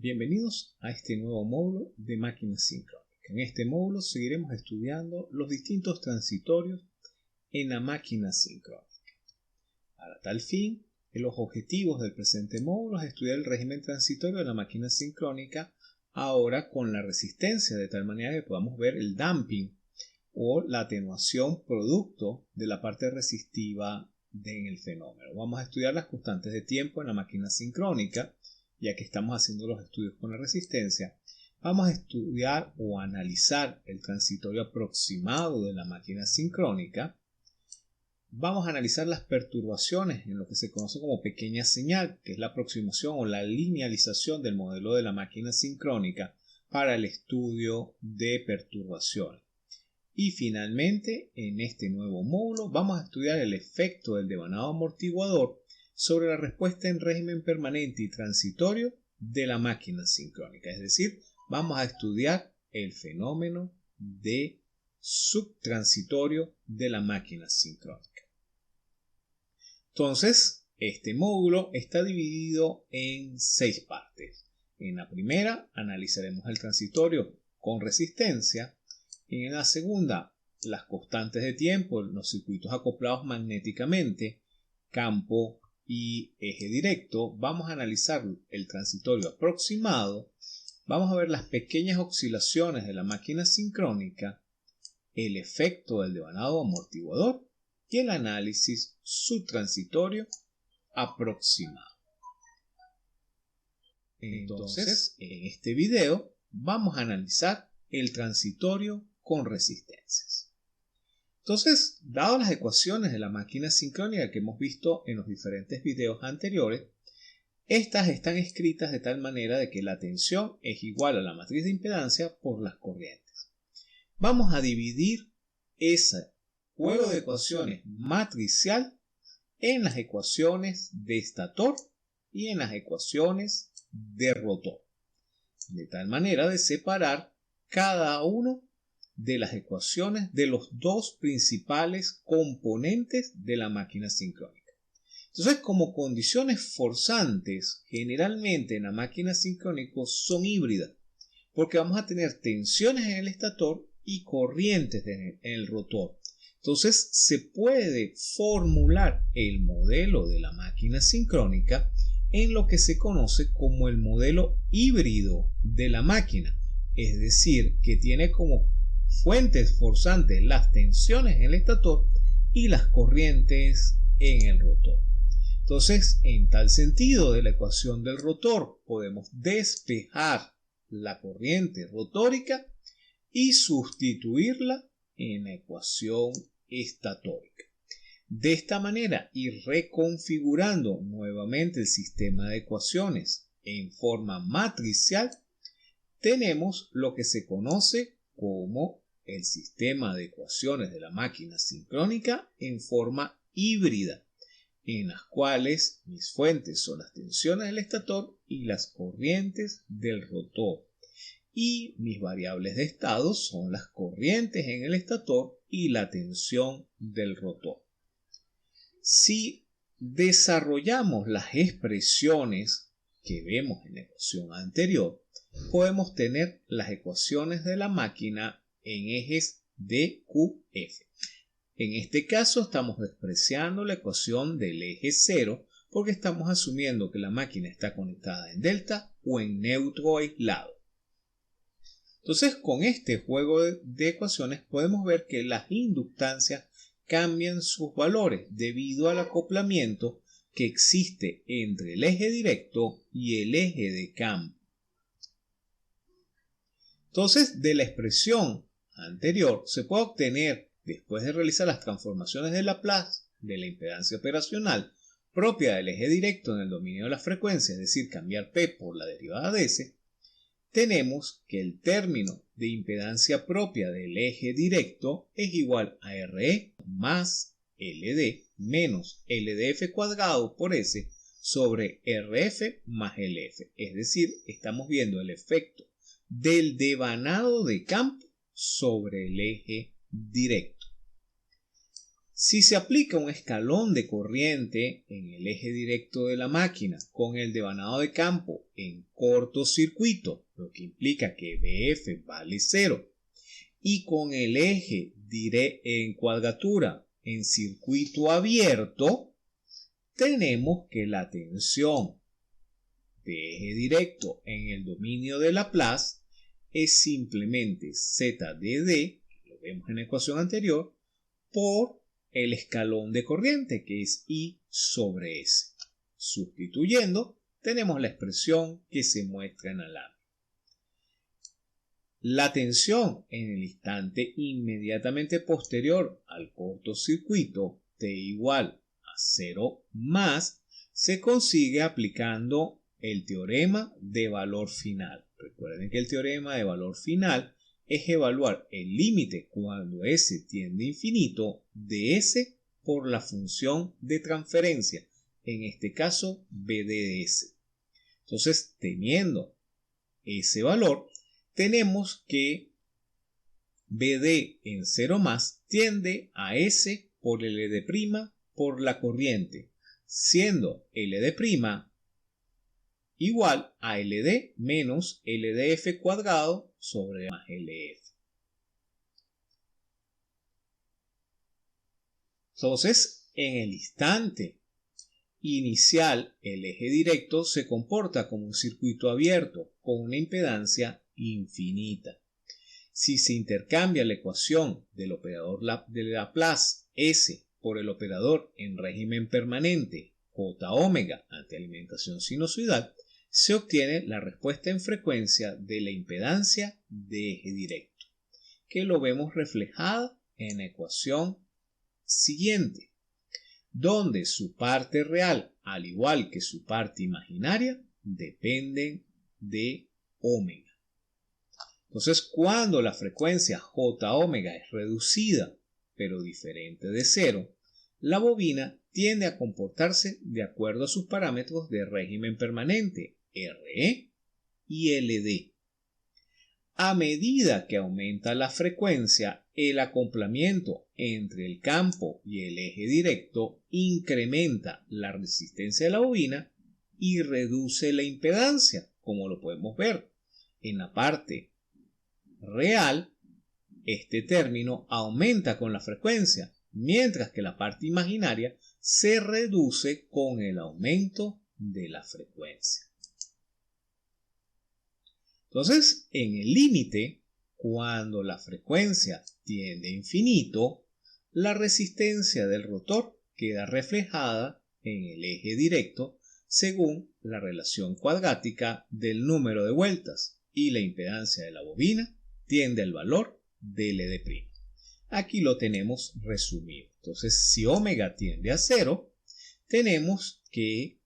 Bienvenidos a este nuevo módulo de máquina sincrónica. En este módulo seguiremos estudiando los distintos transitorios en la máquina sincrónica. Para tal fin, los objetivos del presente módulo es estudiar el régimen transitorio de la máquina sincrónica ahora con la resistencia, de tal manera que podamos ver el damping o la atenuación producto de la parte resistiva en el fenómeno. Vamos a estudiar las constantes de tiempo en la máquina sincrónica, ya que estamos haciendo los estudios con la resistencia. Vamos a estudiar o analizar el transitorio aproximado de la máquina sincrónica. Vamos a analizar las perturbaciones en lo que se conoce como pequeña señal, que es la aproximación o la linealización del modelo de la máquina sincrónica para el estudio de perturbaciones. Y finalmente, en este nuevo módulo, vamos a estudiar el efecto del devanado amortiguador sobre la respuesta en régimen permanente y transitorio de la máquina sincrónica. Es decir, vamos a estudiar el fenómeno de subtransitorio de la máquina sincrónica. Entonces, este módulo está dividido en 6 partes. En la primera, analizaremos el transitorio con resistencia. En la segunda, las constantes de tiempo, los circuitos acoplados magnéticamente, campo y eje directo. Vamos a analizar el transitorio aproximado. Vamos a ver las pequeñas oscilaciones de la máquina sincrónica, el efecto del devanado amortiguador y el análisis subtransitorio aproximado. Entonces, en este video vamos a analizar el transitorio con resistencias. Entonces, dadas las ecuaciones de la máquina sincrónica que hemos visto en los diferentes videos anteriores, estas están escritas de tal manera de que la tensión es igual a la matriz de impedancia por las corrientes. Vamos a dividir ese juego de ecuaciones matricial en las ecuaciones de estator y en las ecuaciones de rotor, de tal manera de separar cada uno de las ecuaciones de los dos principales componentes de la máquina sincrónica. Entonces, como condiciones forzantes, generalmente en la máquina sincrónica son híbridas, porque vamos a tener tensiones en el estator y corrientes en el rotor. Entonces, se puede formular el modelo de la máquina sincrónica en lo que se conoce como el modelo híbrido de la máquina, es decir, que tiene como fuentes forzantes las tensiones en el estator y las corrientes en el rotor. Entonces, en tal sentido de la ecuación del rotor, podemos despejar la corriente rotórica y sustituirla en la ecuación estatórica. De esta manera, y reconfigurando nuevamente el sistema de ecuaciones en forma matricial, tenemos lo que se conoce como el sistema de ecuaciones de la máquina sincrónica en forma híbrida, en las cuales mis fuentes son las tensiones del estator y las corrientes del rotor, y mis variables de estado son las corrientes en el estator y la tensión del rotor. Si desarrollamos las expresiones que vemos en la ecuación anterior, podemos tener las ecuaciones de la máquina en ejes de QF. En este caso estamos despreciando la ecuación del eje 0 porque estamos asumiendo que la máquina está conectada en delta o en neutro aislado. Entonces, con este juego de ecuaciones podemos ver que las inductancias cambian sus valores debido al acoplamiento que existe entre el eje directo y el eje de campo. Entonces, de la expresión anterior se puede obtener, después de realizar las transformaciones de Laplace de la impedancia operacional propia del eje directo en el dominio de la frecuencia, es decir, cambiar P por la derivada de S, tenemos que el término de impedancia propia del eje directo es igual a RE más LD menos LDF cuadrado por S sobre RF más LF. Es decir, estamos viendo el efecto del devanado de campo sobre el eje directo. Si se aplica un escalón de corriente en el eje directo de la máquina con el devanado de campo en cortocircuito, lo que implica que BF vale 0, y con el eje en cuadratura en circuito abierto, tenemos que la tensión de eje directo en el dominio de Laplace es simplemente ZdD, que lo vemos en la ecuación anterior, por el escalón de corriente, que es I sobre S. Sustituyendo, tenemos la expresión que se muestra en la lámina. La tensión en el instante inmediatamente posterior al cortocircuito, T igual a 0 más, se consigue aplicando el teorema de valor final. Recuerden que el teorema de valor final es evaluar el límite cuando S tiende a infinito de S por la función de transferencia, en este caso BD de S. Entonces, teniendo ese valor, tenemos que BD en 0 más tiende a S por LD' por la corriente, siendo LD' igual a LD menos LDF cuadrado sobre más LF. Entonces, en el instante inicial, el eje directo se comporta como un circuito abierto con una impedancia infinita. Si se intercambia la ecuación del operador de Laplace S por el operador en régimen permanente J omega ante alimentación sinusoidal, se obtiene la respuesta en frecuencia de la impedancia de eje directo, que lo vemos reflejada en la ecuación siguiente, donde su parte real, al igual que su parte imaginaria, dependen de omega. Entonces, cuando la frecuencia J omega es reducida, pero diferente de 0, la bobina tiende a comportarse de acuerdo a sus parámetros de régimen permanente, RE y LD. A medida que aumenta la frecuencia, el acoplamiento entre el campo y el eje directo incrementa la resistencia de la bobina y reduce la impedancia, como lo podemos ver. En la parte real, este término aumenta con la frecuencia, mientras que la parte imaginaria se reduce con el aumento de la frecuencia. Entonces, en el límite, cuando la frecuencia tiende a infinito, la resistencia del rotor queda reflejada en el eje directo según la relación cuadrática del número de vueltas y la impedancia de la bobina tiende al valor de LD'. Aquí lo tenemos resumido. Entonces, si omega tiende a 0, tenemos que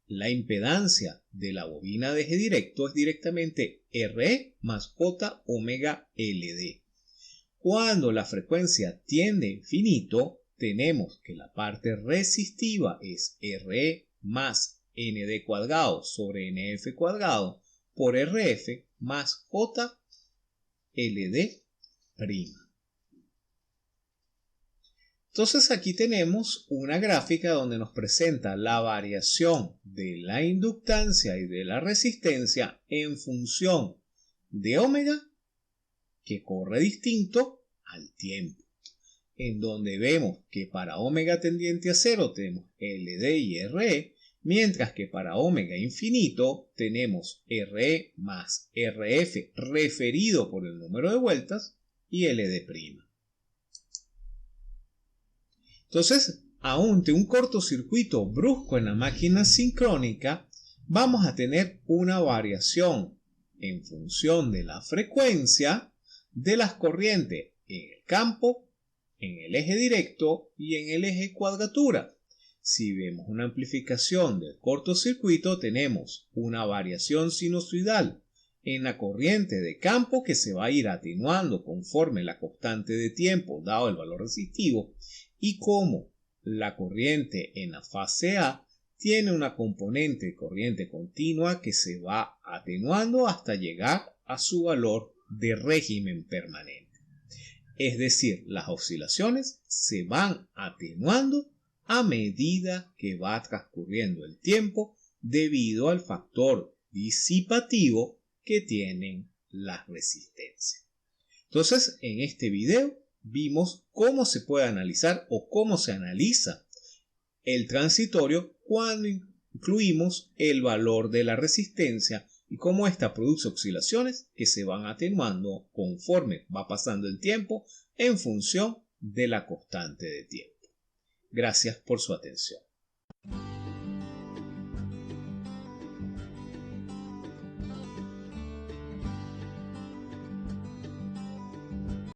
la impedancia de la bobina de eje directo es directamente RE más J omega LD. Cuando la frecuencia tiende a infinito, tenemos que la parte resistiva es RE más ND cuadrado sobre NF cuadrado por RF más J LD'. Entonces aquí tenemos una gráfica donde nos presenta la variación de la inductancia y de la resistencia en función de omega, que corre distinto al tiempo, en donde vemos que para omega tendiente a 0 tenemos LD y RE, mientras que para omega infinito tenemos RE más RF referido por el número de vueltas y LD'. Entonces, ante un cortocircuito brusco en la máquina sincrónica, vamos a tener una variación en función de la frecuencia de las corrientes en el campo, en el eje directo y en el eje cuadratura. Si vemos una amplificación del cortocircuito, tenemos una variación sinusoidal en la corriente de campo que se va a ir atenuando conforme la constante de tiempo dado el valor resistivo, y como la corriente en la fase A tiene una componente de corriente continua que se va atenuando hasta llegar a su valor de régimen permanente. Es decir, las oscilaciones se van atenuando a medida que va transcurriendo el tiempo debido al factor disipativo que tienen las resistencias. Entonces, en este video vimos cómo se puede analizar o cómo se analiza el transitorio cuando incluimos el valor de la resistencia y cómo ésta produce oscilaciones que se van atenuando conforme va pasando el tiempo en función de la constante de tiempo. Gracias por su atención.